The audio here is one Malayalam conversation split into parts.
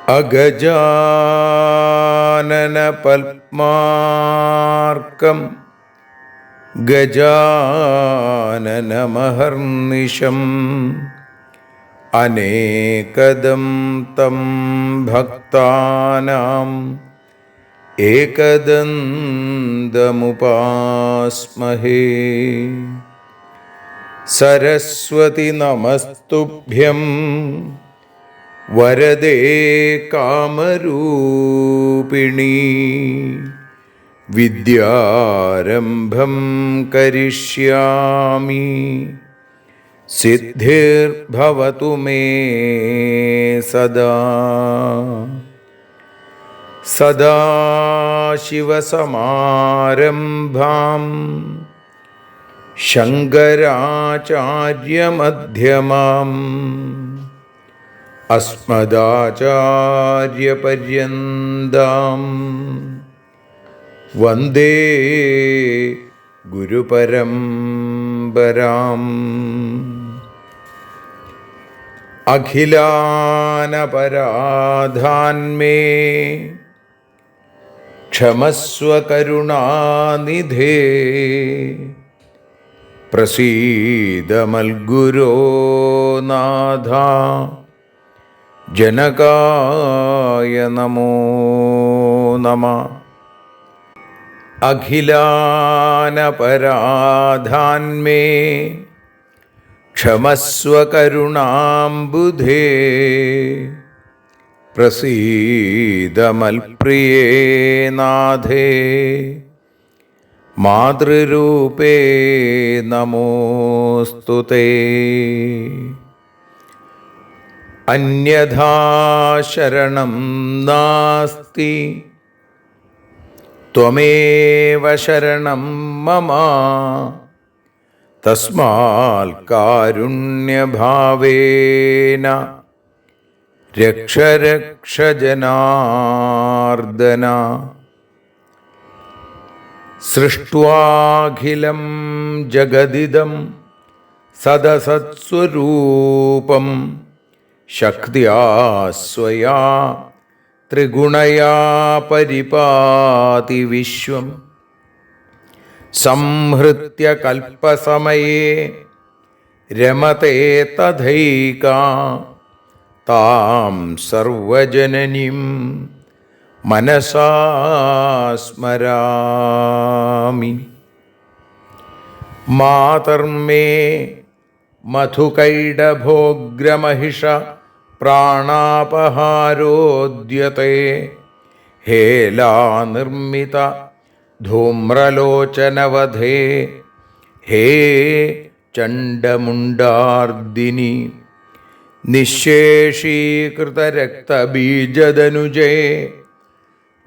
അഗജാനന പത്മാർക്കം ഗജാനനമഹർനിശം അനേകദം തം ഭക്താനാം ഏകദന്തമുപാസ്മഹേ. സരസ്വതി നമസ്തുഭ്യം വരദേ കാമരൂപിണീ. വിദ്യാരംഭം കരിഷ്യാമി സിദ്ധിർഭവതു മേ സദാ. സദാശിവസമാരംഭാം ശങ്കരാചാര്യമധ്യമാം അസ്മദാചാര്യപര്യന്താം വന്ദേ ഗുരുപരമ്പരാം. അഖിലാനപരാധാന്മേ ക്ഷമസ്വ കരുണാനിധേ. പ്രസീദ മൽഗുരോ നാഥ ജനകായ നമോ നമഃ. അഖിലാനപരാധാന്മേ ക്ഷമസ്വ കരുണാംബുധേ. പ്രസീദ മൽപ്രിയേ നാഥേ മാതൃരൂപേ നമോസ്തുതേ. അന്യഥാ ശരണം നാസ്തി ത്വമേവ ശരണം മമ. തസ്മാൽ കാരുണ്യഭാവേന രക്ഷ രക്ഷ ജനാർദ്ദന. സൃഷ്ട്വാഖിലം ജഗദിദം സദസത്സ്വരൂപം ശക്തിയാ സ്വയാ ത്രിഗുണയാ പരിപാതി വിശ്വം. സംഹൃത്യ കൽപ്പസമയേ രമതേ തഥൈകാ. താം സർവജനനീം മനസാ സ്മരാമി. മാതർമേ മധുകൈടഭോഗ്രമഹിഷ പ്രാണാപഹാരോദ്യത്തെ. ഹേലാനിർമ്മിത ധൂമ്രലോചനവധേ. ഹേ ചണ്ഡമുണ്ഡാർദിനി. നിശേഷീകൃതരക്തബീജദനുജേ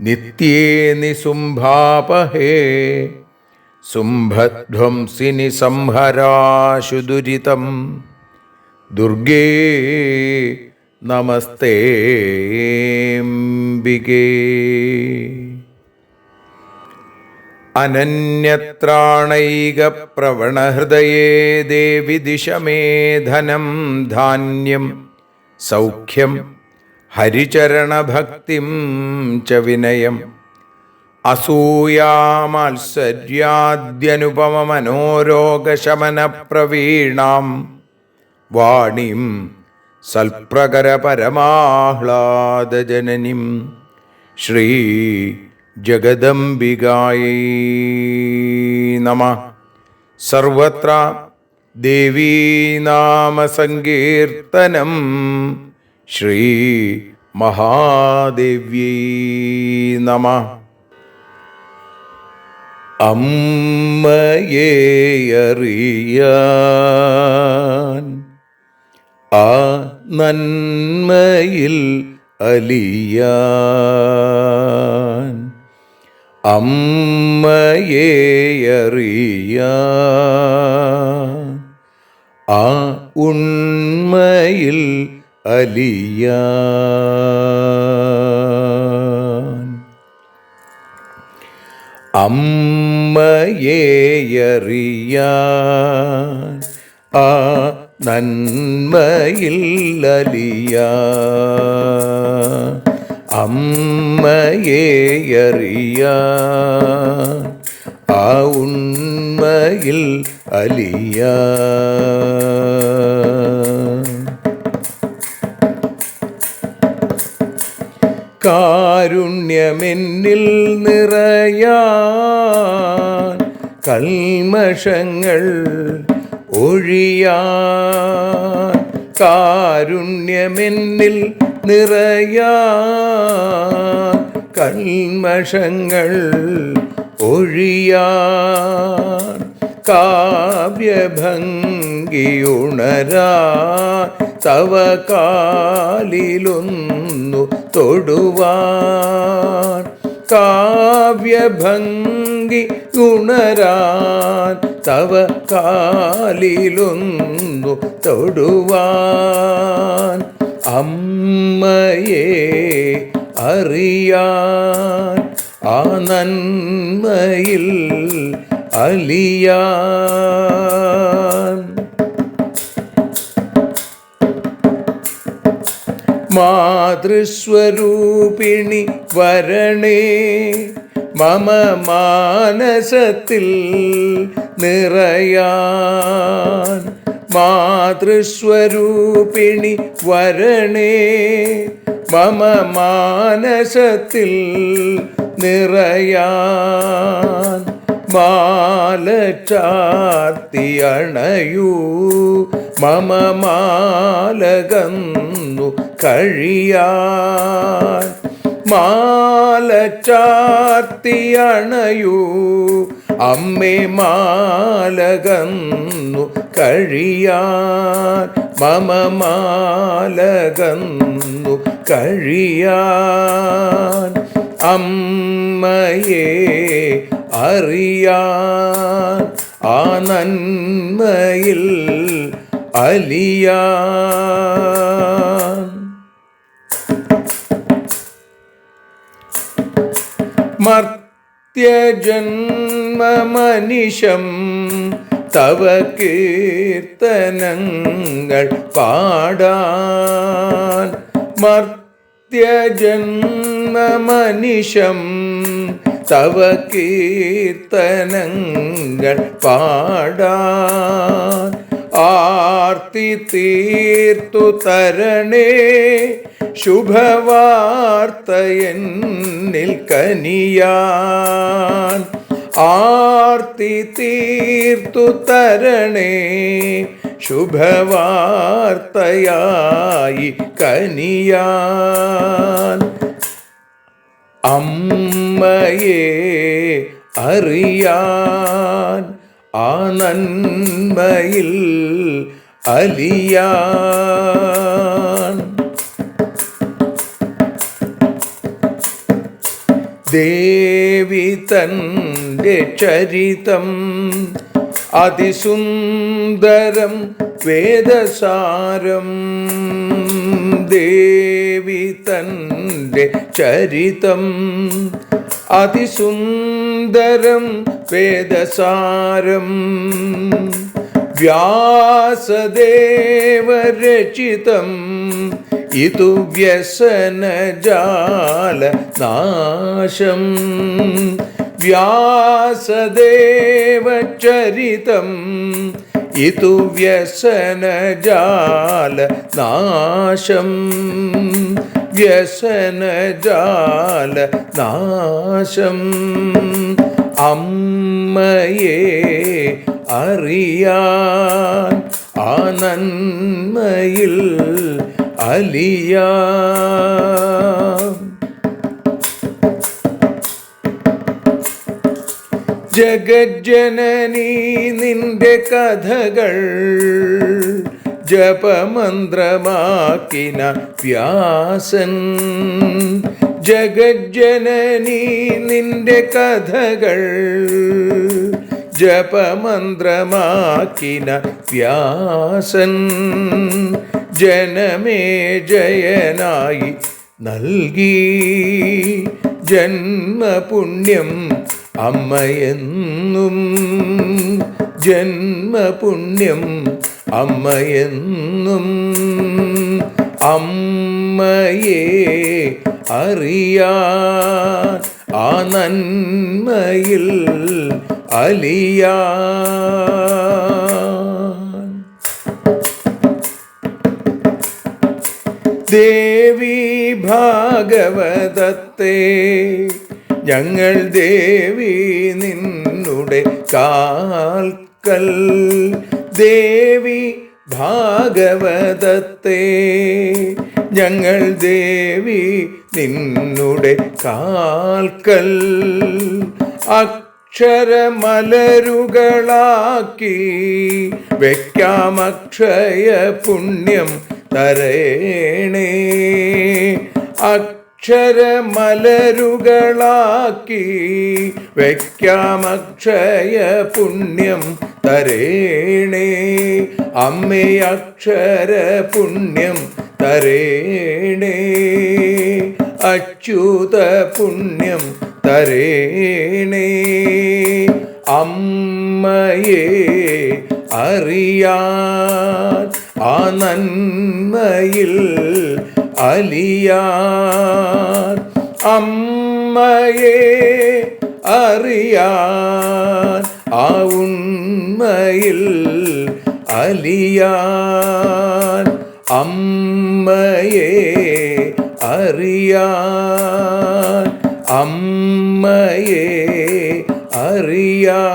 നിത്യേ നിസുംഭാപഹേ. സുംഭധ്വംസിനി സംഹരാശു ദുരിതം. ദുർഗേ നമസ്തേംബികേ. അനന്യത്രാണൈകപ്രവണഹൃദയേ ദേവി ദിശ മേ ധനം ധാന്യം സൗഖ്യം ഹരിചരണഭക്തിം ച വിനയം. അസൂയാമാത്സര്യാദ്യനുപമമനോരോഗശമനപ്രവീണാം വാണീം സൽപ്രകരപരമാഹ്ലാദജനനീം ശ്രീ ജഗദംബികായൈ നമഃ. സർവത്ര ദേവീനാമസങ്കീർത്തനം ശ്രീ മഹാദേവ്യൈ നമഃ. അമ്മയെ അറിയാൻ ആ നന്മയിൽ അലിയാൻ, അമ്മയെ അറിയാൻ ആ ഉണ്മയിൽ അലിയാൻ, അമ്മയെ അറിയാൻ ആ നന്മയിൽ അലിയാൻ, അമ്മയെ അറിയാൻ ആ ഉണ്മയിൽ അലിയാൻ. കാരുണ്യമെന്നിൽ നിറയാൻ, കൽമഷങ്ങൾ ഒഴിയാൻ, കാരുണ്യമെന്നിൽ നിറയാൻ, കൽമഷങ്ങൾ ഒഴിയാൻ, കാവ്യഭംഗിയുണരാൻ തവ കാലിലൊന്നു തൊടുവാൻ, കാവ്യഭംഗി ഉണരാൻ തവ കാലിലൊന്നു തൊടുവാൻ, അമ്മയെ അറിയാൻ ആ നന്മയിൽ അലിയാൻ. മാതൃസ്വരൂപിണി വരണേ മമ മാനസത്തിൽ നിറയാൻ, മാതൃസ്വരൂപിണി വരണേ മമ മാനസത്തിൽ നിറയാൻ, മാല ചാർത്തി അണയൂ മമ മാലകന്നു കഴിയാൻ, മാല ചാർത്തി അണയൂ അമ്മേ മാലകന്നു കഴിയാൻ, മമ മാലകന്നു കഴിയാൻ, അമ്മയെ അറിയാൻ ആ നന്മയിൽ അലിയാൻ. മർത്യജന്മമനിശം തവ കീർത്തനങ്ങൾ പാടാൻ, മർത്യജന്മമനിശം തവ കീർത്തനങ്ങൾ പാടാൻ, ആർത്തി തീർത്തു തരണേ ശുഭവാർത്തയെന്നിൽ കനിയാൻ, ആർത്തി തീർത്തു തരണേ ശുഭവാർത്തയായി കനിയാൻ, അമ്മയെ അറിയാൻ ആ നന്മയിൽ അലിയാൻ. ദേവി തൻ്റെ ചരിതം അതിസുന്ദരം വേദസാരം, ദേവി തൻ്റെ ചരിതം അതിസുന്ദരം വേദസാരം, വ്യാസദേവരചിതം ഇതു വ്യസനജാല നാശം, വ്യാസദേവചരിതം ഇതു വ്യസനജാല നാശം, വ്യസനജാല നാശം, അമ്മയെ അറിയാൻ ആ നന്മയിൽ അലിയാൻ. ജഗജ്ജനനീ നിന്റെ കഥകൾ ജപമന്ത്രമാക്കിന വ്യാസൻ. ജഗജ്ജനനീ നിന്റെ കഥകൾ ജപമന്ത്രമാക്കിന വ്യാസൻ. ജനമേ ജയനായി നൽകി ജന്മപുണ്യം അമ്മയെന്നും. ജന്മപുണ്യം അമ്മയെന്നും. അമ്മയെ അറിയാൻ ആ നന്മയിൽ അലിയാൻ. ദേവി ഭാഗവതത്തെ ഞങ്ങൾ ദേവി നിന്നുടെ കാൽക്കൽ. ദേവി ഭാഗവതത്തെ ഞങ്ങൾ ദേവി നിന്നുടെ കാൽക്കൽ. അക്ഷരമലരുകളാക്കി വയ്ക്കാം അക്ഷയ പുണ്യം തരേണേ. അക്ഷരമലരുകളാക്കി വയ്ക്കാം അക്ഷയ പുണ്യം തരേണേ. അമ്മേ അക്ഷര പുണ്യം തരേണേ. അച്യുത പുണ്യം തരേണേ. അമ്മയെ അറിയാൻ ആ നന്മയിൽ അലിയാൻ. അമ്മയെ അറിയാൻ ആ ഉണ്മയിൽ അലിയാൻ. അമ്മയെ അറിയാൻ. അമ്മയെ അറിയാൻ.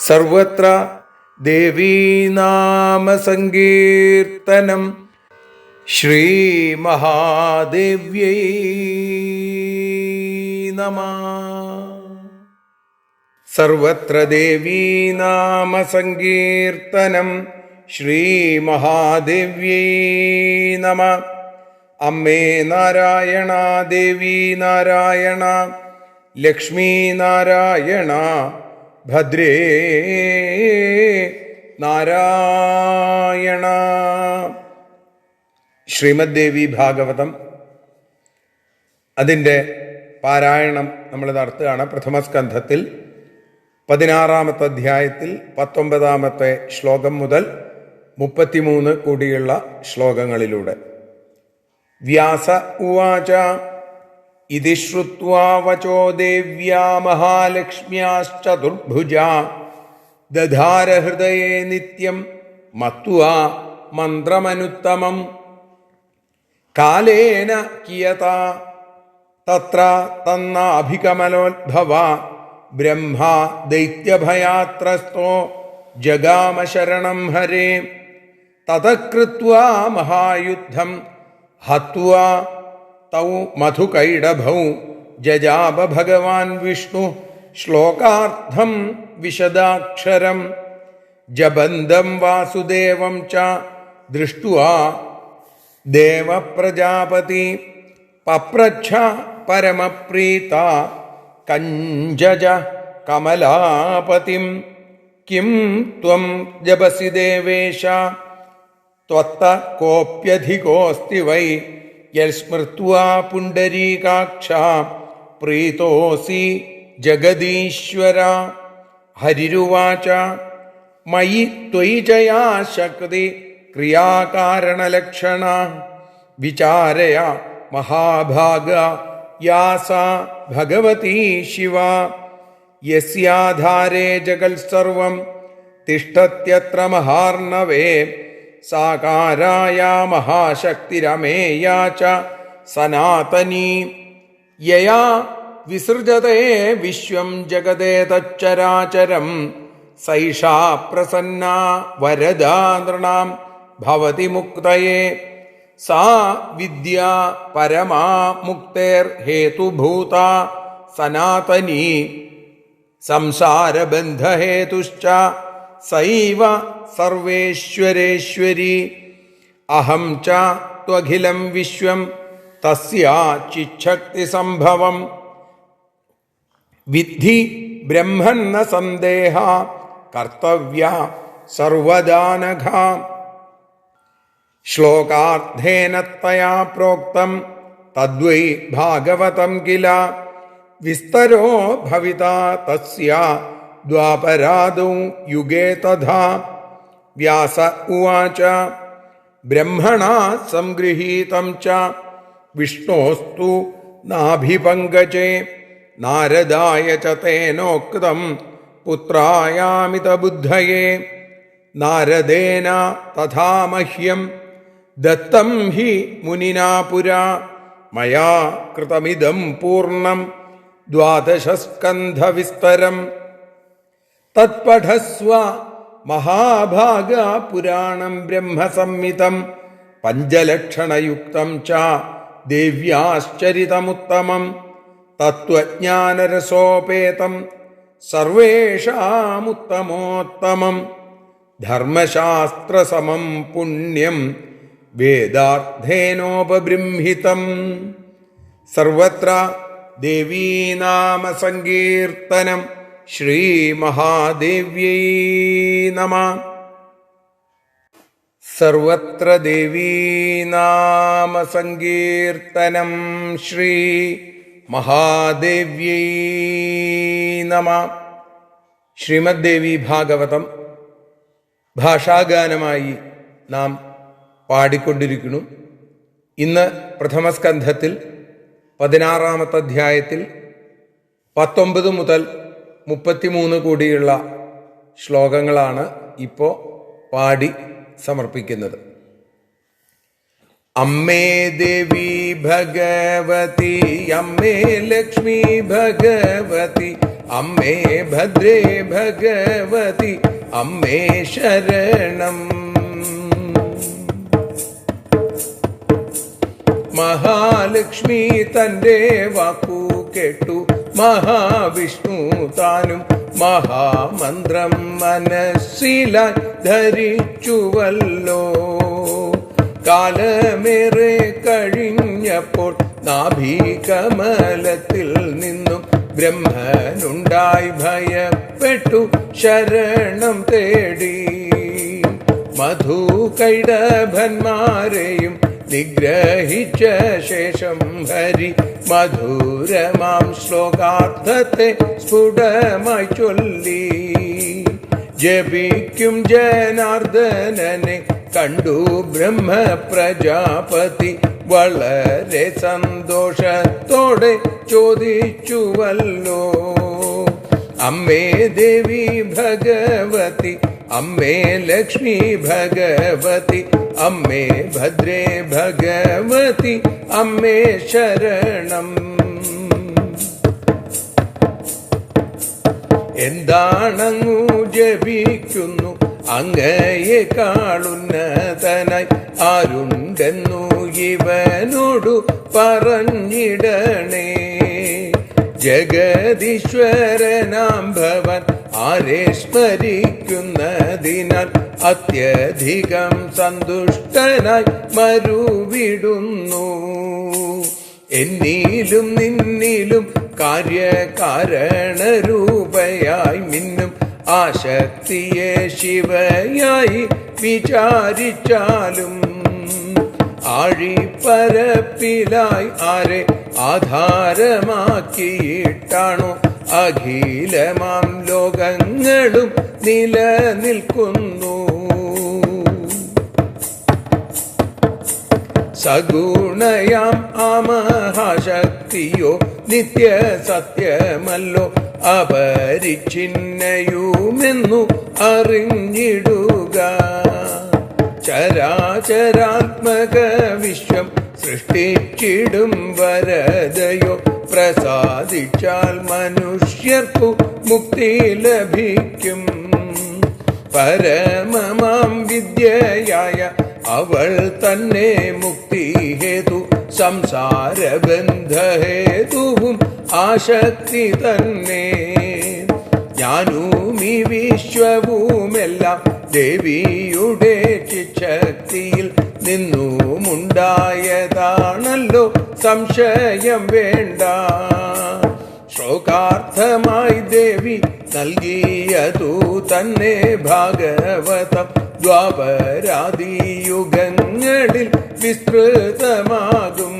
സർവത്ര ദേവീനാമസങ്കീർത്തനം. ശ്രീ മഹാദേവ്യൈ നമഃ. സർവത്ര ദേവീനാമസങ്കീർത്തനം. ശ്രീ മഹാദേവ്യൈ നമഃ. അമ്മേ നാരായണ, ദേവി നാരായണ, ലക്ഷ്മി നാരായണ, ഭദ്രേ നാരായണ. ശ്രീമദ് ദേവി ഭാഗവതം അതിൻ്റെ പാരായണം നമ്മൾ നടത്തുകയാണ്. പ്രഥമ സ്കന്ധത്തിൽ 16-ാമത്തെ അധ്യായത്തിൽ 19-ാമത്തെ ശ്ലോകം മുതൽ 33 കൂടിയുള്ള ശ്ലോകങ്ങളിലൂടെ. വ്യാസ ഉവാച ഇതി ശ്രുത്വാ വചോ ദേവ്യാ മഹാലക്ഷ്മ്യാശ്ചതുർഭുജാ ദധാര ഹൃദയേ നിത്യം മത്വാ മന്ത്രമനുത്തമം. കാലേന കിയതാ തത്ര തന്നാഭികമലോദ്ഭവ ബ്രഹ്മാ ദൈത്യഭയാത്രസ്തോ ജഗാമ ശരണം ഹരേ. തതകൃത്വാ മഹായുദ്ധം ഹത്വാ തൗ മധുകൈടഭൗ ജജാപ ഭഗവാൻ വിഷ്ണു ശ്ലോകാർത്ഥം വിശദാക്ഷരം. ജബന്ധം വാസുദേവം ച ദൃഷ്ട്വാ ദേവപ്രജാപതി പപ്രച്ഛ പരമപ്രീത കഞ്ചജ കമലാപതിം. കിം ത്വം ജപസി ദേവേശ ത്വത്ത കോപ്യധികോസ്തി വൈ യൽസ്മൃത്വാ പുണ്ഡരീകാക്ഷ പ്രീതോസി ജഗദീശ്വര. ഹരിരുവാച മയി ത്വയി ചയാ ശക്തി ക്രിയാകാരണലക്ഷണ വിചാരയ മഹാഭാഗ യാസ ഭഗവതി ശിവ. യസ്യാധാരേ ജഗൽ സർവം തിഷ്ഠത്യത്ര മഹാർണവേ സാകാരായ മഹാശക്തിരമേയാ ച സനാതനീ. യയാ വിസൃജതേ വിശ്വം ജഗദേതച്ചരാചരം സൈഷാ പ്രസന്നാ വരദാ നൃണാം ഭവതി മുക്തയേ. സാ വിദ്യാ പരമാ മുക്തേർ ഹേതുഭൂതാ സനാതനീ സംസാരബന്ധഹേതുശ്ച സൈവ സർവേശ്വരേശ്വരി അഹം ച ത്വഖിലം വിശ്വം തസ്യാ ചിച്ഛക്തി സംഭവം വിദ്ധി ബ്രഹ്മന്ന സന്ദേഹ കർത്തവ്യ സർവദാനഘ ശ്ലോകാർത്ഥേന തയാ പ്രോക്തം തദ്വൈ ഭാഗവതം കില വിസ്തരോ ഭവിതാ തസ്യ ദ്വാപരാദൗ യുഗേ തഥാ വ്യാസ ഉവാച ബ്രഹ്മണാ സംഗൃഹീതം ച വിഷ്ണോസ്തു നാഭിപങ്കജേ നാരദായ ച തേനോക്തം പുത്രായാമിതബുദ്ധയേ നാരദേന തഥാ മഹ്യം ദത്തം ഹി മുനിനാ പുരാ മയാ കൃതമിദം പൂർണ്ണം ദ്വാദശസ്കന്ധവിസ്തരം തത്പഠസ്വ മഹാഭാഗ പുരാണം ബ്രഹ്മസംഹിതം പഞ്ചലക്ഷണയുക്തം ച ദേവ്യാശ്ചരിതമുത്തമം തത്വജ്ഞാനരസോപേതം സർവേഷാമുത്തമോത്തമം ധർമ്മശാസ്ത്രസമം പുണ്യം വേദാർത്ഥേനോപബൃംഹിതം സർവത്ര ദേവീനാമസങ്കീർത്തനം ശ്രീമഹാദേവ്യൈ നമഃ. സർവത്ര ദേവീനാമസങ്കീർത്തനം ശ്രീ മഹാദേവ്യൈ നമഃ. ശ്രീമദ് ദേവി ഭാഗവതം ഭാഷാഗാനമായി നാം പാടിക്കൊണ്ടിരിക്കുന്നു. ഇന്ന് പ്രഥമസ്കന്ധത്തിൽ 16-ാമത്തെ അധ്യായത്തിൽ 19 മുതൽ 33 കൂടിയുള്ള ശ്ലോകങ്ങളാണ് ഇപ്പോൾ പാടി സമർപ്പിക്കുന്നത്. അമ്മേ ദേവി ഭഗവതി, അമ്മേ ലക്ഷ്മി ഭഗവതി, അമ്മേ ഭദ്രേ ഭഗവതി, അമ്മേ ശരണം. മഹാലക്ഷ്മി തന്റെ വാക്കു കേട്ടു, മഹാവിഷ്ണു താനും മഹാമന്ത്രം മനസ്സിലായി ധരിച്ചുവല്ലോ. കാലമേറെ കഴിഞ്ഞപ്പോൾ നാഭികമലത്തിൽ നിന്നും ബ്രഹ്മനുണ്ടായി ഭയപ്പെട്ടു ശരണം തേടി. മധുകൈടഭന്മാരെയും നിഗ്രഹിച്ച ശേഷം ഹരി മധുരമാം ശ്ലോകാർത്ഥത്തെ സ്ഫുടമായി ചൊല്ലി. ജപിക്കും ജനാർദ്ദനനെ കണ്ടു ബ്രഹ്മപ്രജാപതി വളരെ സന്തോഷത്തോടെ ചോദിച്ചുവല്ലോ. അമ്മേ ദേവി ഭഗവതി, അമ്മേ ലക്ഷ്മി ഭഗവതി, അമ്മേ ഭദ്രേ ഭഗവതി, അമ്മേ ശരണം. എന്താണങ്ങു ജപിക്കുന്നു അങ്ങയെക്കാളുന്നതനായി ആരുണ്ടെന്നു ഇവനോടു പറഞ്ഞിടണേ. ജഗദീശ്വരനാം ഭവൻ ആരെ സ്മരിക്കുന്നതിനാൽ അത്യധികം സന്തുഷ്ടനായി മരുവിടുന്നു. എന്നിലും നിന്നിലും കാര്യകാരണരൂപയായി മിന്നും ആശക്തിയെ ശിവയായി വിചാരിച്ചാലും ആഴിപ്പരപ്പിലായി ആരെ ആധാരമാക്കിയിട്ടാണോ അഖിലമാം ലോകങ്ങളും നിലനിൽക്കുന്നു. സഗുണയാം ആ മഹാശക്തിയോ നിത്യ സത്യമല്ലോ അപരിച്ഛിന്നയുമെന്നു അറിഞ്ഞിടുക. ചരാചരാത്മക വിശ്വം സൃഷ്ടിച്ചിടും വരദയോ പ്രസാദിച്ചാൽ മനുഷ്യർക്കു മുക്തി ലഭിക്കും. പരമമാം വിദ്യയായ അവൾ തന്നെ മുക്തി ഹേതു സംസാരബന്ധഹേതുവും ആശക്തി തന്നെ. ഞാനും ഈ വിശ്വവുമെല്ലാം ദേവിയുടെ ചിച്ഛക്തിയിൽ നിന്നുമുണ്ടായതാണല്ലോ, സംശയം വേണ്ട. ശ്ലോകാർത്ഥമായി ദേവി നൽകിയതു തന്നെ ഭാഗവതം ദ്വാപരാദിയുഗങ്ങളിൽ വിസ്തൃതമാകും.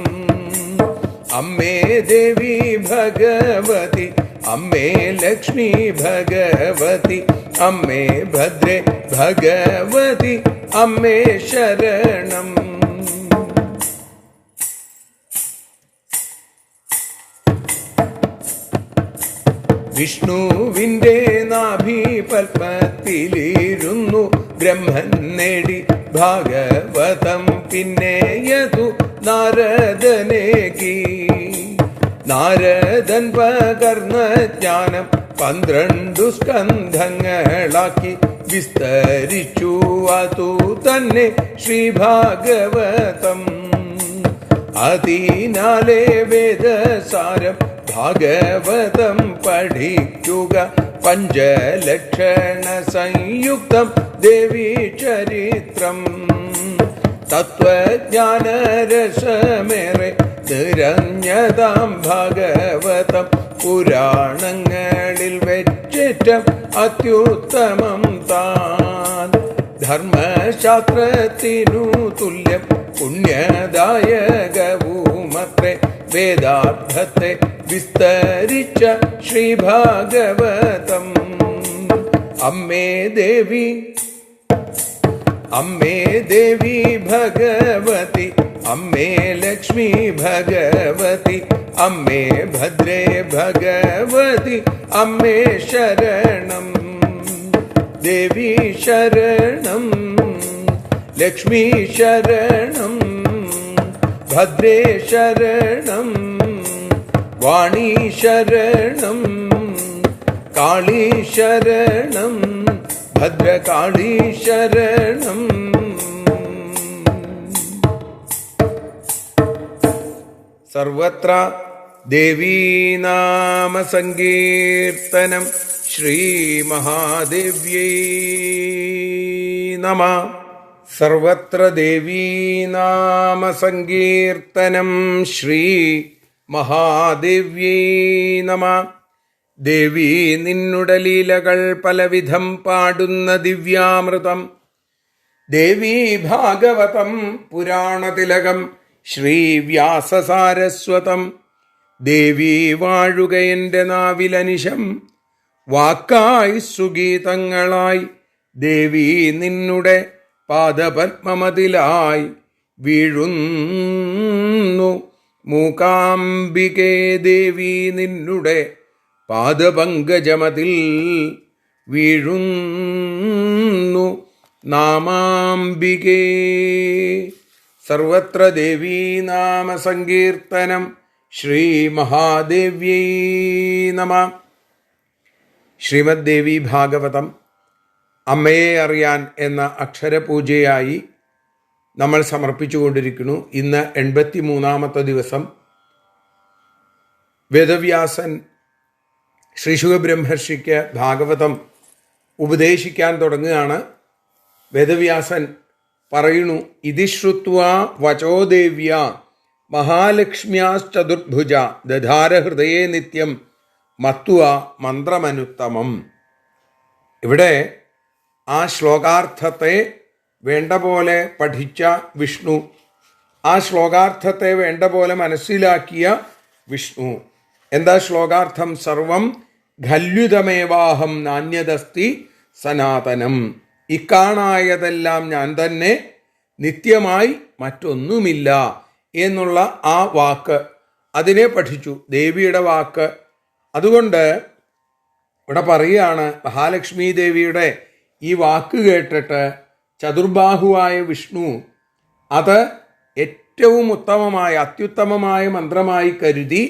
അമ്മേ ദേവി ഭഗവതി, അമ്മേ ലക്ഷ്മി ഭഗവതി, അമ്മേ ഭദ്രേ ഭഗവതി, അമ്മേ ശരണം. വിഷ്ണുവിൻ്റെ നാഭിപത്മത്തിലിരുന്നു ബ്രഹ്മൻ നേടി ഭാഗവതം പിന്നെയതു നാരദനേകി. നാരദൻ പകർന്ന ജ്ഞാനം 12 സ്കന്ധങ്ങളാക്കി വിസ്തരിച്ചു അതു തന്നെ ശ്രീഭാഗവതം. അതിനാലേ വേദസാരം ഭാഗവതം പഠിക്കുക, പഞ്ചലക്ഷണ സംയുക്തം ദേവീ ചരിത്രം. തത്വജ്ഞാനരസമേറെ നിറഞ്ഞതാം ഭാഗവതം പുരാണങ്ങളിൽ വെച്ചേറ്റം അത്യുത്തമം താൻ. ധർമ്മശാസ്ത്രത്തിനു തുല്യം പുണ്യദായകവുമത്രേ വേദാർത്ഥത്തെ വിസ്തരിച്ച ശ്രീഭാഗവതം. അമ്മേ ദേവി, അമ്മേ ദേവി ഭഗവതി, അമ്മേ ലക്ഷ്മി ഭഗവതി, അമ്മേ ഭദ്രേ ഭഗവതി, അമ്മേ ശരണം. ദേവി ശരണം, ലക്ഷ്മി ശരണം, ഭദ്രേ ശരണം, വാണി ശരണം, കാളി ശരണം, ഭദ്രകാളി ശരണം. സർവത്ര ദേവീനാമ സങ്കീർത്തനം. ശ്രീ മഹാദേവ്യൈ നമഃ. സർവത്ര ദേവീനാമ സങ്കീർത്തനം. ശ്രീ മഹാദേവ്യൈ നമഃ. ദേവി നിന്നുടെ ലീലകൾ പലവിധം പാടുന്ന ദിവ്യാമൃതം. ദേവി ഭാഗവതം പുരാണതിലകം ശ്രീവ്യാസസാരസ്വതം. ദേവി വാഴുക എൻ്റെ നാവിലനിശം, വാക്കായി സുഗീതങ്ങളായി. ദേവി നിന്നുടെ പാദപത്മമതിലായി വീഴുന്നു മൂകാംബികേ. ദേവി നിന്നുടെ പാദപങ്കജമതിൽ വീഴുന്നു നാമാംബികേ. സർവത്ര ദേവീനാമ സങ്കീർത്തനം. ശ്രീ മഹാദേവ്യൈ നമഃ. ശ്രീമദ് ദേവി ഭാഗവതം അമ്മയെ അറിയാൻ എന്ന അക്ഷരപൂജയായി നമ്മൾ സമർപ്പിച്ചുകൊണ്ടിരിക്കുന്നു. ഇന്ന് 83-ാമത്തെ ദിവസം. വേദവ്യാസൻ ശ്രീ ശുകബ്രഹ്മർഷിക്ക് ഭാഗവതം ഉപദേശിക്കാൻ തുടങ്ങുകയാണ്. വേദവ്യാസൻ പറയുന്നു, ഇതി ശ്രുത്വാ വചോ ദേവ്യ മഹാലക്ഷ്മ്യാശ്ചതുർഭുജ ദധാരഹൃദയേ നിത്യം മത്വ മന്ത്രമനുത്തമം. ഇവിടെ ആ ശ്ലോകാർത്ഥത്തെ വേണ്ട പോലെ പഠിച്ച വിഷ്ണു, ആ ശ്ലോകാർത്ഥത്തെ വേണ്ട പോലെ മനസ്സിലാക്കിയ വിഷ്ണു. എന്താ ശ്ലോകാർത്ഥം? സർവം ഖല്യുതമേവാഹം നാന്യദസ്തി സനാതനം. ഇക്കാണായതെല്ലാം ഞാൻ തന്നെ, നിത്യമായി മറ്റൊന്നുമില്ല എന്നുള്ള ആ വാക്ക്, അതിനെ പഠിച്ചു, ദേവിയുടെ വാക്ക്. അതുകൊണ്ട് ഇവിടെ പറയുകയാണ്, മഹാലക്ഷ്മി ദേവിയുടെ ഈ വാക്ക് കേട്ടിട്ട് ചതുർബാഹുവായ വിഷ്ണു അത് ഏറ്റവും ഉത്തമമായ അത്യുത്തമമായ മന്ത്രമായി കരുതി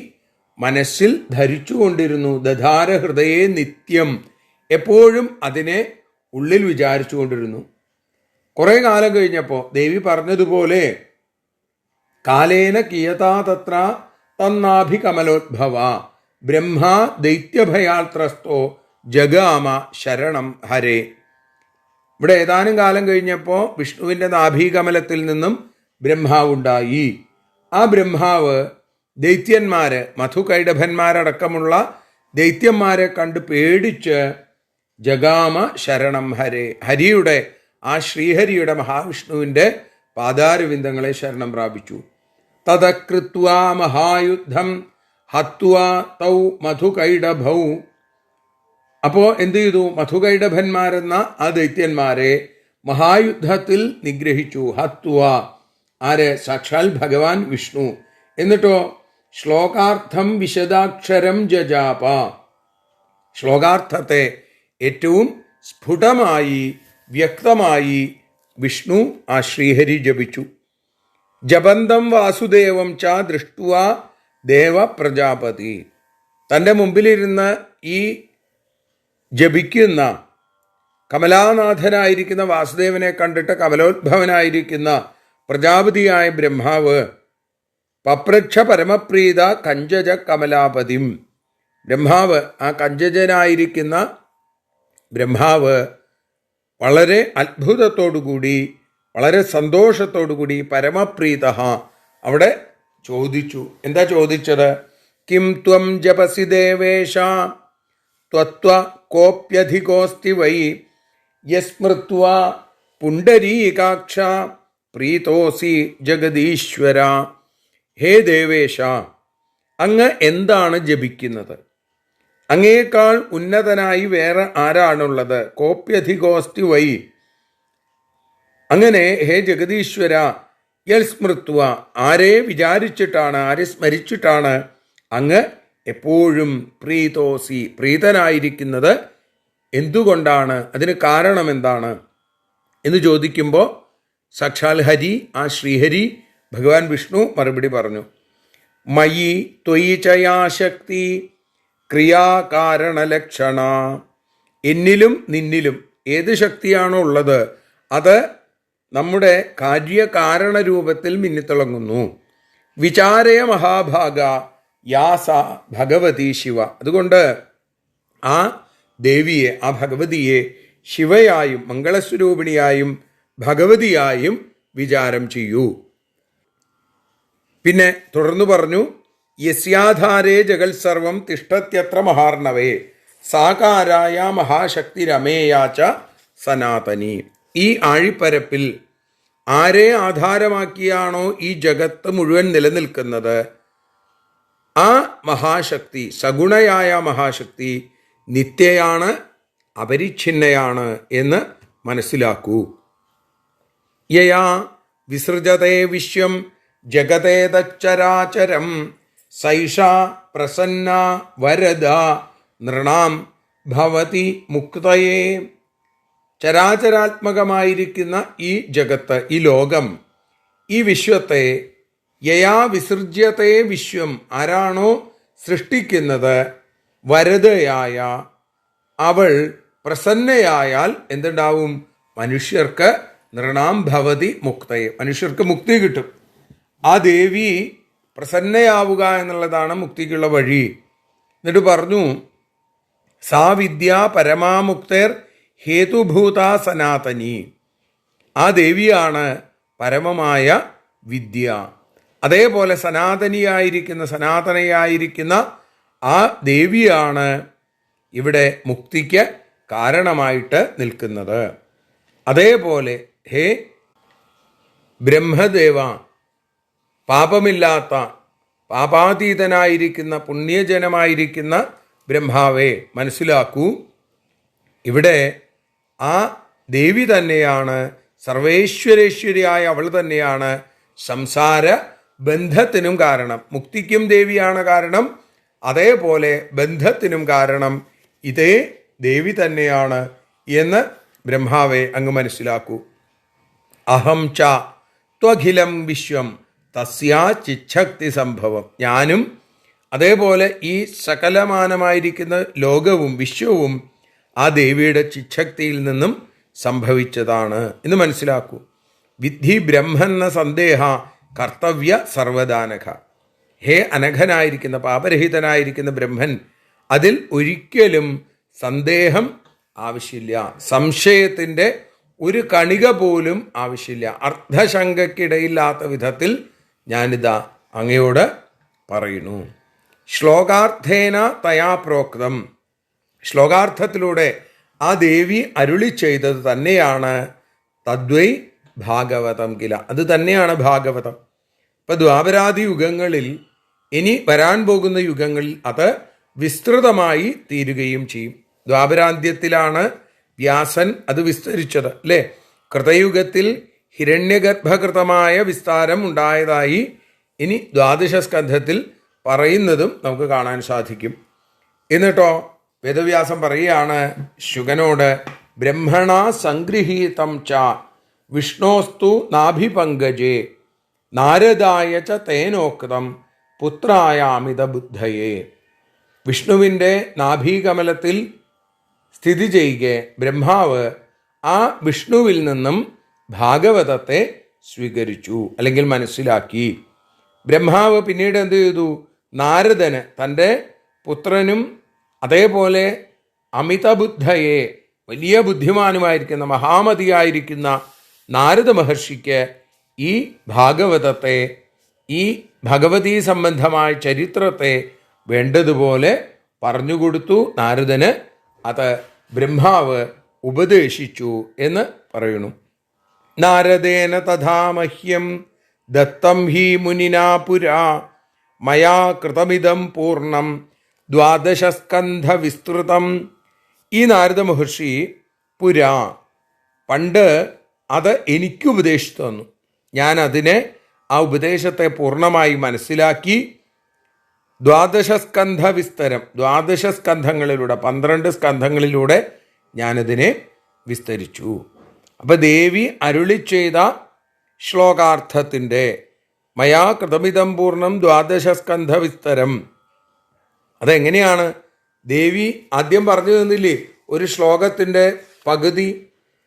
മനസ്സിൽ ധരിച്ചുകൊണ്ടിരുന്നു. ദധാര ഹൃദയേ നിത്യം, എപ്പോഴും അതിനെ ഉള്ളിൽ വിചാരിച്ചു കൊണ്ടിരുന്നു. കുറേ കാലം കഴിഞ്ഞപ്പോൾ ദേവി പറഞ്ഞതുപോലെ കാലേന കിയതാ തത്ര തന്നാഭികമലോദ്ഭവ, ബ്രഹ്മാ ദൈത്യഭയാത്രസ്തോ ജഗാമ ശരണം ഹരേ. ഇവിടെ ഏതാനും കാലം കഴിഞ്ഞപ്പോൾ വിഷ്ണുവിൻ്റെ നാഭീകമലത്തിൽ നിന്നും ബ്രഹ്മാവുണ്ടായി. ആ ബ്രഹ്മാവ് ദൈത്യന്മാര്, മധുകൈടഭന്മാരടക്കമുള്ള ദൈത്യന്മാരെ കണ്ട് പേടിച്ച് ജഗാമ ശരണം ഹരേ, ഹരിയുടെ, ആ ശ്രീഹരിയുടെ, മഹാവിഷ്ണുവിൻ്റെ പാദാരവിന്ദങ്ങളെ ശരണം പ്രാപിച്ചു. തതകൃത്വാ മഹായുദ്ധം ഹത്വാ തൗ മധുകൈടഭൗ. അപ്പോൾ എന്ത് ചെയ്തു? മധുകൈടഭന്മാരെന്ന ആ ദൈത്യന്മാരെ മഹായുദ്ധത്തിൽ നിഗ്രഹിച്ചു. ഹത്വ, ആര്? സാക്ഷാൽ ഭഗവാൻ വിഷ്ണു. എന്നിട്ടോ ശ്ലോകാർത്ഥം വിശദാക്ഷരം ജജാപ, ശ്ലോകാർത്ഥത്തെ ഏറ്റവും സ്ഫുടമായി വ്യക്തമായി വിഷ്ണു ആ ശ്രീഹരി ജപിച്ചു. ജപന്തം വാസുദേവം ച ദൃഷ്ടുവാ ദേവ പ്രജാപതി. തൻ്റെ മുമ്പിലിരുന്ന് ഈ ജപിക്കുന്ന കമലാനാഥനായിരിക്കുന്ന വാസുദേവനെ കണ്ടിട്ട് കമലോദ്ഭവനായിരിക്കുന്ന പ്രജാപതിയായ ബ്രഹ്മാവ് പപ്രക്ഷ പരമപ്രീത കഞ്ചജ കമലാപതിം. ബ്രഹ്മാവ്, ആ കഞ്ചജനായിരിക്കുന്ന ബ്രഹ്മാവ് വളരെ അത്ഭുതത്തോടുകൂടി, വളരെ സന്തോഷത്തോടുകൂടി പരമപ്രീത അവിടെ ചോദിച്ചു. എന്താ ചോദിച്ചത്? കിം ത്വം ജപസി ദേവേശ ത്വത്വ കോപ്യധികോസ്തി വൈ യസ്മൃത്വാ പുണ്ടരീകാക്ഷ പ്രീതോസി ജഗദീശ്വര. ഹേ ദേവേശ, അങ്ങ് എന്താണ് ജപിക്കുന്നത്? അങ്ങയേക്കാൾ ഉന്നതനായി വേറെ ആരാണുള്ളത്? കോപ്യധികോസ്തി വൈ. അങ്ങനെ ഹേ ജഗദീശ്വര, യൽ സ്മൃത്വ, ആരെ വിചാരിച്ചിട്ടാണ്, ആരെ സ്മരിച്ചിട്ടാണ് അങ്ങ് എപ്പോഴും പ്രീതോസി, പ്രീതനായിരിക്കുന്നത്? എന്തുകൊണ്ടാണ്? അതിന് കാരണം എന്താണ് എന്ന് ചോദിക്കുമ്പോൾ സാക്ഷാൽ ഹരി, ആ ശ്രീഹരി ഭഗവാൻ വിഷ്ണു മറുപടി പറഞ്ഞു. മയി ത്വയി ചയാശക്തി ക്രിയാകാരണലക്ഷണ. എന്നിലും നിന്നിലും ഏത് ശക്തിയാണോ ഉള്ളത് അത് നമ്മുടെ കാര്യകാരണ രൂപത്തിൽ മിന്നിത്തിളങ്ങുന്നു. വിചാരയ മഹാഭാഗ യാസ ഭഗവതി ശിവ. അതുകൊണ്ട് ആ ദേവിയെ, ആ ഭഗവതിയെ ശിവയായും മംഗളസ്വരൂപിണിയായും ഭഗവതിയായും വിചാരം ചെയ്യൂ. പിന്നെ തുടർന്നു പറഞ്ഞു, യസ്യാധാരേ ജഗൽ സർവം തിഷ്ടത്യത്ര മഹാർണവേ സാകാരായ മഹാശക്തിരമേയാച്ച സനാതനി. ഈ ആഴിപ്പരപ്പിൽ ആരെ ആധാരമാക്കിയാണോ ഈ ജഗത്ത് മുഴുവൻ നിലനിൽക്കുന്നത്, ആ മഹാശക്തി, സഗുണയായ മഹാശക്തി നിത്യയാണ്, അപരിച്ഛിന്നയാണ് എന്ന് മനസ്സിലാക്കൂ. യയാ വിസൃജതേ വിശ്വം ജഗതേതച്ചരാചരം സൈഷ പ്രസന്ന വരദ നൃണാം ഭവതി മുക്തയേ. ചരാചരാത്മകമായിരിക്കുന്ന ഈ ജഗത്ത്, ഈ ലോകം, ഈ വിശ്വത്തെ യയാ വിസൃജ്യത്തെ വിശ്വം, ആരാണോ സൃഷ്ടിക്കുന്നത്, വരദയായ അവൾ പ്രസന്നയായാൽ എന്തുണ്ടാവും? മനുഷ്യർക്ക് നൃണാം ഭവതി മുക്തയെ, മനുഷ്യർക്ക് മുക്തി കിട്ടും. ആ ദേവി പ്രസന്നയാവുക എന്നുള്ളതാണ് മുക്തിക്കുള്ള വഴി. എന്നിട്ട് പറഞ്ഞു, സാ വിദ്യ പരമാമുക്തേർ ഹേതുഭൂത സനാതനി. ആ ദേവിയാണ് പരമമായ വിദ്യ. അതേപോലെ സനാതനയായിരിക്കുന്ന ആ ദേവിയാണ് ഇവിടെ മുക്തിക്ക് കാരണമായിട്ട് നിൽക്കുന്നത്. അതേപോലെ ഹേ ബ്രഹ്മദേവ, പാപമില്ലാത്ത പാപാതീതനായിരിക്കുന്ന പുണ്യജനമായിരിക്കുന്ന ബ്രഹ്മാവെ മനസ്സിലാക്കൂ. ഇവിടെ ആ ദേവി തന്നെയാണ്, സർവേശ്വരേശ്വരിയായ അവൾ തന്നെയാണ് സംസാര ബന്ധത്തിനും കാരണം. മുക്തിക്കും ദേവിയാണ് കാരണം, അതേപോലെ ബന്ധത്തിനും കാരണം ഇതേ ദേവി തന്നെയാണ് എന്ന് ബ്രഹ്മാവെ അങ്ങ് മനസ്സിലാക്കൂ. അഹം ച ത്വഖിലം വിശ്വം തസ്യാ ചിച്ഛക്തി സംഭവം. ഞാനും അതേപോലെ ഈ സകലമാനമായിരിക്കുന്ന ലോകവും വിശ്വവും ആ ദേവിയുടെ ചിച്ഛക്തിയിൽ നിന്നും സംഭവിച്ചതാണ് എന്ന് മനസ്സിലാക്കൂ. വിദ്ധി ബ്രഹ്മെന്ന സന്ദേഹ കർത്തവ്യ സർവദാനക. ഹേ അനഘനായിരിക്കുന്ന പാപരഹിതനായിരിക്കുന്ന ബ്രഹ്മൻ, അതിൽ ഒരിക്കലും സന്ദേഹം ആവശ്യമില്ല, സംശയത്തിൻ്റെ ഒരു കണിക പോലും ആവശ്യമില്ല. അർദ്ധശങ്കയ്ക്കിടയില്ലാത്ത വിധത്തിൽ ഞാനിതാ അങ്ങയോട് പറയുന്നു. ശ്ലോകാർത്ഥേന തയാ പ്രോക്തം, ശ്ലോകാർത്ഥത്തിലൂടെ ആ ദേവി അരുളി ചെയ്തത് തന്നെയാണ് തദ്വൈ ഭാഗവതം കില, അത് തന്നെയാണ് ഭാഗവതം. ഇപ്പം ദ്വാപരാദി യുഗങ്ങളിൽ, ഇനി വരാൻ പോകുന്ന യുഗങ്ങളിൽ അത് വിസ്തൃതമായി തീരുകയും ചെയ്യും. ദ്വാപരാന്ത്യത്തിലാണ് വ്യാസൻ അത് വിസ്തരിച്ചത്, അല്ലേ? കൃതയുഗത്തിൽ ഹിരണ്യഗർഭകൃതമായ വിസ്താരം ഉണ്ടായതായി ഇനി ദ്വാദശസ്കന്ധത്തിൽ പറയുന്നതും നമുക്ക് കാണാൻ സാധിക്കും. എന്നിട്ടോ വേദവ്യാസം പറയുകയാണ് ശുകനോട്, ബ്രഹ്മണ സംഗൃഹീതം ച വിഷ്ണോസ്തു നാഭിപങ്കജേ നാരദായ ച തേനോക്തം പുത്രായാമിത ബുദ്ധയേ. വിഷ്ണുവിൻ്റെ നാഭീകമലത്തിൽ സ്ഥിതി ചെയ്യുക ബ്രഹ്മാവ് ആ വിഷ്ണുവിൽ നിന്നും ഭാഗവതത്തെ സ്വീകരിച്ചു, അല്ലെങ്കിൽ മനസ്സിലാക്കി. ബ്രഹ്മാവ് പിന്നീട് എന്ത് ചെയ്തു? നാരദന്, തൻ്റെ പുത്രനും അതേപോലെ അമിതബുദ്ധയെ, വലിയ ബുദ്ധിമാനുമായിരിക്കുന്ന മഹാമതിയായിരിക്കുന്ന നാരദ മഹർഷിക്ക് ഈ ഭാഗവതത്തെ, ഈ ഭഗവതീ സംബന്ധമായ ചരിത്രത്തെ വേണ്ടതുപോലെ പറഞ്ഞുകൊടുത്തു. നാരദന് അത് ബ്രഹ്മാവ് ഉപദേശിച്ചു എന്ന് പറയുന്നു. നാരദേന തഥാ മഹ്യം ദത്തം ഹി മുനിനാ പുരാ മയാ കൃതമിദം പൂർണ്ണം ദ്വാദശസ്കന്ധ വിസ്തൃതം. ഈ നാരദ മഹർഷി പുരാ, പണ്ട് അത് എനിക്ക് ഉപദേശിച്ചു തന്നു. ഞാൻ അതിനെ, ആ ഉപദേശത്തെ പൂർണ്ണമായി മനസ്സിലാക്കി. ദ്വാദശസ്കന്ധ വിസ്തരം, ദ്വാദശസ്കന്ധങ്ങളിലൂടെ, 12 സ്കന്ധങ്ങളിലൂടെ ഞാനതിനെ വിസ്തരിച്ചു. അപ്പം ദേവി അരുളി ചെയ്ത ശ്ലോകാർത്ഥത്തിൻ്റെ മയാ കൃതമിതം പൂർണ്ണം ദ്വാദശസ്കന്ധ വിസ്തരം, അതെങ്ങനെയാണ്? ദേവി ആദ്യം പറഞ്ഞു തന്നില്ലേ ഒരു ശ്ലോകത്തിൻ്റെ പകുതി,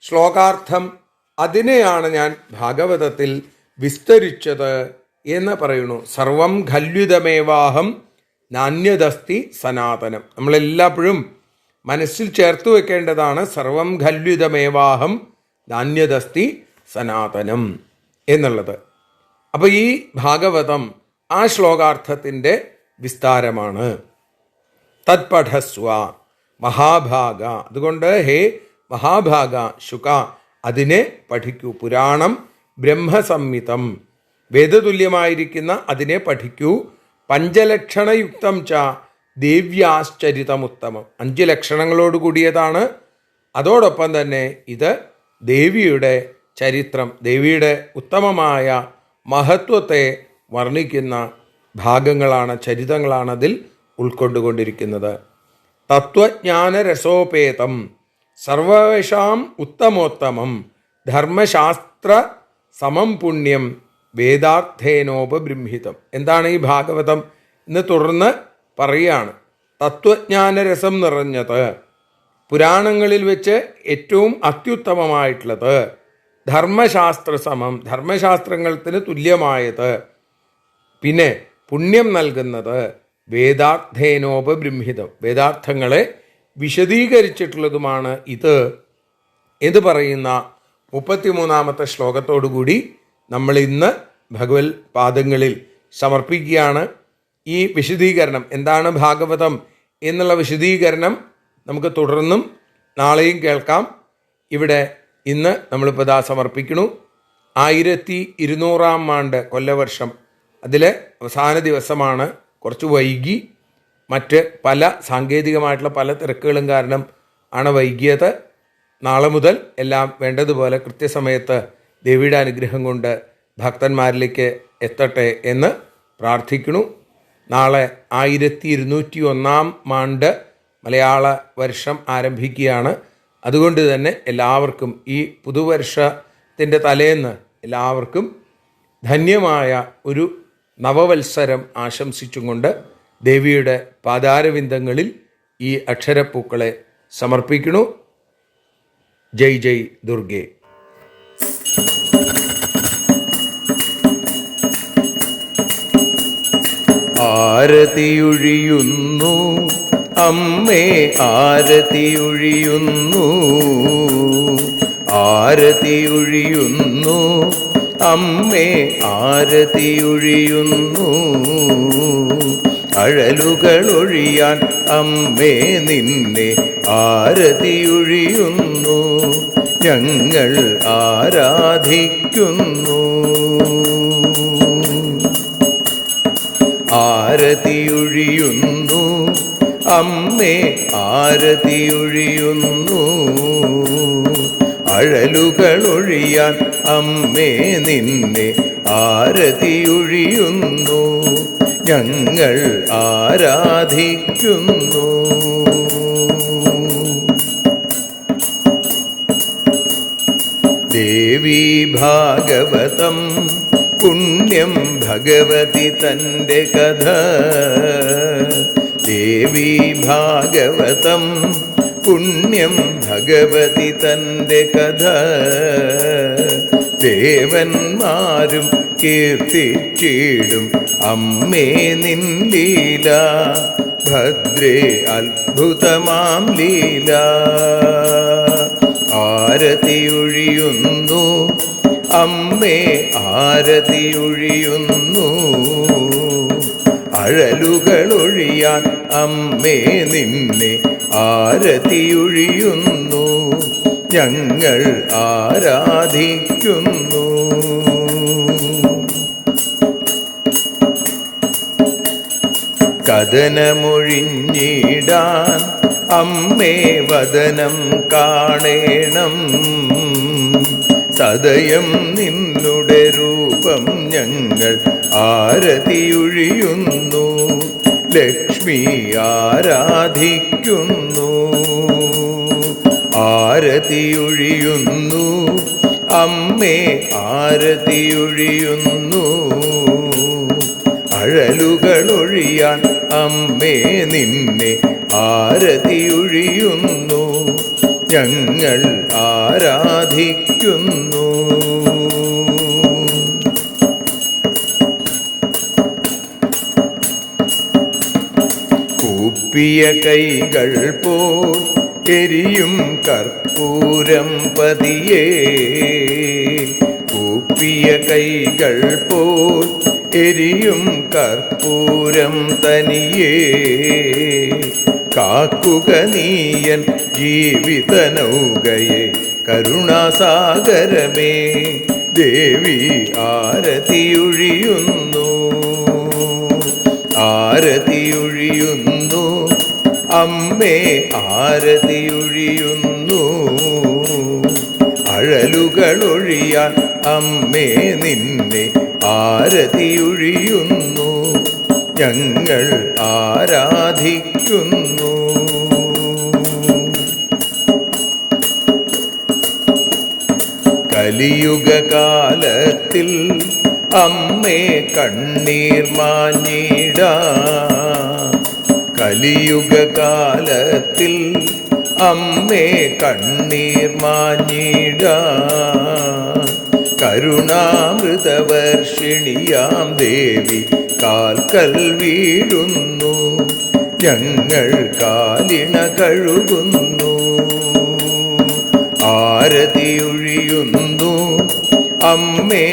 ശ്ലോകാർത്ഥം, അതിനെയാണ് ഞാൻ ഭാഗവതത്തിൽ വിസ്തരിച്ചത് എന്ന് പറയുന്നു. സർവം ഖല്യുതമേവാഹം നാന്യദസ്തി സനാതനം. നമ്മളെല്ലാപ്പോഴും മനസ്സിൽ ചേർത്ത് വെക്കേണ്ടതാണ് സർവം ഖല്യുതമേവാഹം നാന്യദസ്തി സനാതനം എന്നുള്ളത്. അപ്പോൾ ഈ ഭാഗവതം ആ ശ്ലോകാർത്ഥത്തിൻ്റെ വിസ്താരമാണ്. തത്പഠസ്വ മഹാഭാഗ, അതുകൊണ്ട് ഹേ മഹാഭാഗ ശുക, അതിനെ പഠിക്കൂ. പുരാണം ബ്രഹ്മസംഹിതം, വേദതുല്യമായിരിക്കുന്ന അതിനെ പഠിക്കൂ. പഞ്ചലക്ഷണയുക്തം ച ദേവ്യാശ്ചരിതമുത്തമം, 5 ലക്ഷണങ്ങളോട് കൂടിയതാണ്. അതോടൊപ്പം തന്നെ ഇത് ദേവിയുടെ ചരിത്രം, ദേവിയുടെ ഉത്തമമായ മഹത്വത്തെ വർണ്ണിക്കുന്ന ഭാഗങ്ങളാണ്, ചരിതങ്ങളാണ് അതിൽ ഉൾക്കൊണ്ടുകൊണ്ടിരിക്കുന്നത്. തത്വജ്ഞാനരസോപേതം സർവേഷാം ഉത്തമോത്തമം ധർമ്മശാസ്ത്ര സമം പുണ്യം വേദാർത്ഥേനോപബൃംഹിതം. എന്താണ് ഈ ഭാഗവതം എന്ന് തുടർന്ന് പറയുകയാണ്. തത്വജ്ഞാനരസം നിറഞ്ഞത്, പുരാണങ്ങളിൽ വെച്ച് ഏറ്റവും അത്യുത്തമമായിട്ടുള്ളത്, ധർമ്മശാസ്ത്ര സമം, ധർമ്മശാസ്ത്രങ്ങൾക്ക് തുല്യമായത്, പിന്നെ പുണ്യം നൽകുന്നത്, വേദാർത്ഥേനോപബൃംഹിതം, വേദാർത്ഥങ്ങളെ വിശദീകരിച്ചിട്ടുള്ളതുമാണ് ഇത് എന്ന് പറയുന്ന 33-ാമത്തെ ശ്ലോകത്തോടുകൂടി നമ്മൾ ഇന്ന് ഭഗവത് പാദങ്ങളിൽ സമർപ്പിക്കുകയാണ്. ഈ വിശദീകരണം എന്താണ് ഭാഗവതം എന്നുള്ള വിശദീകരണം നമുക്ക് തുടർന്നും നാളെയും കേൾക്കാം. ഇവിടെ ഇന്ന് നമ്മളിപ്പോൾ സമർപ്പിക്കുന്നു 1200-ാം ആണ്ട് കൊല്ലവർഷം, അതിലെ അവസാന ദിവസമാണ്. കുറച്ച് വൈകി, മറ്റ് പല സാങ്കേതികമായിട്ടുള്ള പല തിരക്കുകളും കാരണം ആണ് വൈകിയത്. നാളെ മുതൽ എല്ലാം വേണ്ടതുപോലെ കൃത്യസമയത്ത് ദേവിയുടെ അനുഗ്രഹം കൊണ്ട് ഭക്തന്മാരിലേക്ക് എത്തട്ടെ എന്ന് പ്രാർത്ഥിക്കുന്നു. നാളെ 1201-ാം ആണ്ട് മലയാള വർഷം ആരംഭിക്കുകയാണ്. അതുകൊണ്ട് തന്നെ എല്ലാവർക്കും ഈ പുതുവർഷത്തിൻ്റെ തലേന്ന് എല്ലാവർക്കും ധന്യമായ ഒരു നവവത്സരം ആശംസിച്ചും കൊണ്ട് ദേവിയുടെ പാദാരവിന്ദങ്ങളിൽ ഈ അക്ഷരപ്പൂക്കളെ സമർപ്പിക്കുന്നു. ജയ് ജയ് ദുർഗേ. ആരതിയൊഴിയുന്നു അമ്മേ ആരതിയൊഴിയുന്നു, ആരതിയൊഴിയുന്നു അമ്മേ ആരതിയൊഴിയുന്നു. അഴലുകളൊഴിയാൻ അമ്മേ നിന്നെ ആരതിയൊഴിയുന്നു, ഞങ്ങൾ ആരാധിക്കുന്നു. ആരതിയൊഴിയുന്നു അമ്മേ ആരതിയൊഴിയുന്നു, അഴലുകളൊഴിയാൻ അമ്മേ നിന്നെ ആരതിയൊഴിയുന്നു, ഞങ്ങൾ ആരാധിക്കുന്നു. ദേവീ ഭാഗവതം പുണ്യം ഭഗവതി തൻ്റെ കഥ, ദേവീ ഭാഗവതം പുണ്യം ഭഗവതി തൻ്റെ കഥ. ദേവന്മാരും കീർത്തിച്ചിടും അമ്മേ നിൻ ലീല, ഭദ്രേ അത്ഭുതമാം ലീല. ആരതിയൊഴിയുന്നു അമ്മേ ആരതിയൊഴിയുന്നു, അഴലുകളൊഴിയാൻ അമ്മേ നിന്നെ ആരതിയൊഴിയുന്നു, ഞങ്ങൾ ആരാധിക്കുന്നു. കഥനമൊഴിഞ്ഞിടാൻ അമ്മേ വദനം കാണേണം, സദയം നിന്നുടെ രൂപം ഞങ്ങൾ ആരതിയൊഴിയുന്നു, ലക്ഷ്മി ആരാധിക്കുന്നു. ആരതിയൊഴിയുന്നു അമ്മേ ആരതിയൊഴിയുന്നു, അഴലുകളൊഴിയാൻ അമ്മേ നിന്നെ ആരതിയൊഴിയുന്നു, ഞങ്ങൾ ആരാധിക്കുന്നു. കൂപ്പിയ കൈകൾ പോൽ എരിയും കർപ്പൂരം പതിയേ, കൂപ്പിയ കൈകൾ പോൽ എരിയും കർപ്പൂരം തനിയേ. കാക്കുക നീയൻ ജീവിത നൗകയെ കരുണാസാഗരമേ, ദേവി ആരതിയൊഴിയുന്നു. ആരതിയൊഴിയുന്നു അമ്മേ ആരതിയൊഴിയുന്നു, അഴലുകളൊഴിയാൻ അമ്മേ നിന്നെ ആരതിയൊഴിയുന്നു, ഞങ്ങൾ ആരാധിക്കുന്നു. കലിയുഗകാലത്തിൽ അമ്മേ കണ്ണീർ മാഞ്ഞിടാ, കലിയുഗകാലത്തിൽ അമ്മേ കണ്ണീർ മാഞ്ഞിടാ. കരുണാമൃതവർഷിണിയാം ദേവി കാൽക്കൽ വീഴുന്നു, ഞങ്ങൾ കാലിണ കഴുകുന്നു. ആരതിയൊഴിയുന്നു അമ്മേ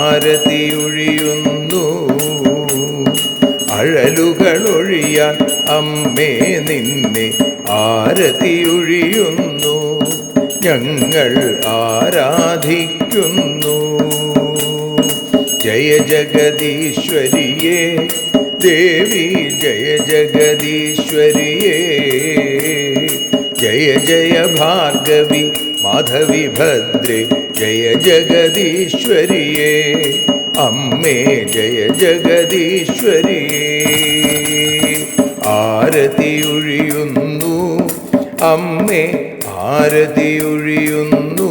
ആരതിയൊഴിയുന്നു, അഴലുകളൊഴിയാൻ അമ്മേ നിന്നെ ആരതിയൊഴിയുന്നു, ഞങ്ങൾ ആരാധിക്കുന്നു. ജയ ജഗദീശ്വരിയേ ദേവി ജയ ജഗദീശ്വരിയേ, ജയ ജയ ഭാർഗവി മാധവി ഭദ്രേ ജയ ജഗദീശ്വരിയേ, അമ്മേ ജയ ജഗദീശ്വരിയേ. ആരതിയൊഴിയുന്നു അമ്മേ ആരതിയൊഴിയുന്നു,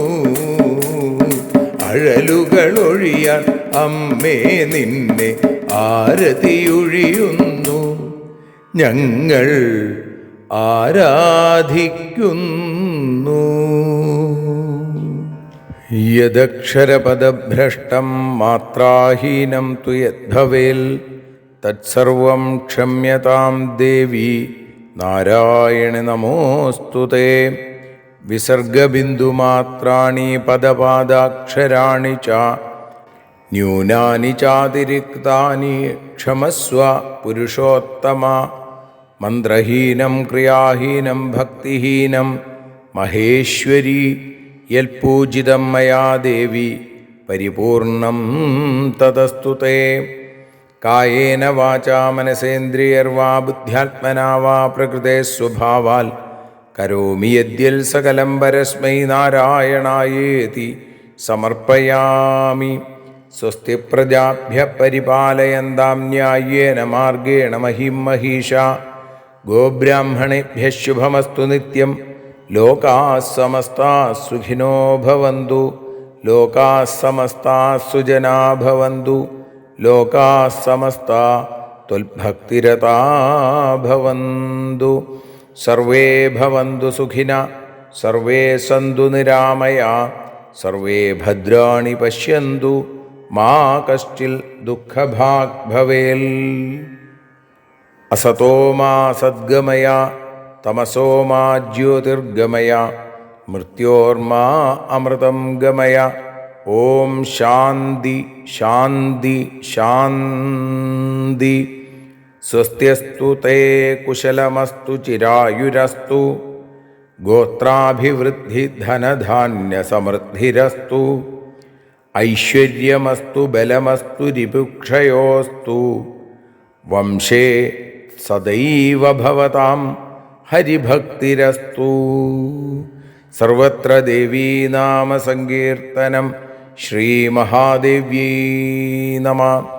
അഴലുകളൊഴിയാൻ അമ്മേ നിന്നെ ആരതിയൊഴിയുന്നു, ഞങ്ങൾ ആരാധിക്കുന്നു. യദക്ഷരപദഭ്രഷ്ടം മാത്രാഹീനം തു യദ്ഭവേൽ തത്സർവം ക്ഷമ്യതാം ദേവി നാരായണി നമോസ്തുതേ. വിസർഗബിന്ദുമാത്രാണി പദപാദാക്ഷരാണി ച ന്യൂനാനി ചാതിരിക്താനി ക്ഷമസ്വ പുരുഷോത്തമ. മന്ത്രഹീനം ക്രിയാഹീനം ഭക്തിഹീനം മഹേശ്വരി യൽപൂജിതം മയാ ദേവി പരിപൂർണം തതസ്തു തേ. കായേന വാചാ മനസേന്ദ്രിയർവാ ബുദ്ധ്യാത്മനാ വാ പ്രകൃതേ സ്വഭാവാൽ കരോമി യദ്യൽ സകലം പരസ്മൈ നാരായണായേതി സമർപ്പയാമി. സ്വസ്തി പ്രജാഭ്യഃ പരിപാലയന്താം ന്യായേന മാർഗേണ മഹിം മഹീഷാ. ഗോബ്രാഹ്മണേഭ്യഃ ശുഭമസ്തു നിത്യം. ലോകാഃ സമസ്താഃ സുഖിനോ ഭവന്തു. ലോകാഃ സമസ്താഃ സുജനാ ഭവന്തു. ലോകാഃ സമസ്താഃ ത്വൽഭക്തിരതാ ഭവന്തു. സർവേ ഭവന്തു സുഖിനഃ. സർവേ സന്തു നിരാമയാഃ. സർവേ ഭദ്രാണി പശ്യന്തു. മാ കശ്ചിൽ ദുഃഖഭാഗ് ഭവേൽ. അസതോ മാ സദ്ഗമയ തമസോ മാ ജ്യോതിർഗമയ മൃത്യോർമാ അമൃതം ഗമയ. ഓം ശാന്തി ശാന്തി ശാന്തി. സ്വസ്ത്യസ്തു തേ കുശലമസ്തു ചിരായുരസ്തു. ഗോത്രാഭിവൃദ്ധി ധനധാന്യസമൃദ്ധിരസ്തു. ഐശ്വര്യമസ്തു ബലമസ്തു രിപുക്ഷയോസ്തു. വംശേ സദൈവ ഭവതാം ഹരിഭക്തിരസ്തു. സർവത്ര ദേവീനാമസങ്കീർത്തനം. ശ്രീമഹാദേവ്യൈ നമഃ.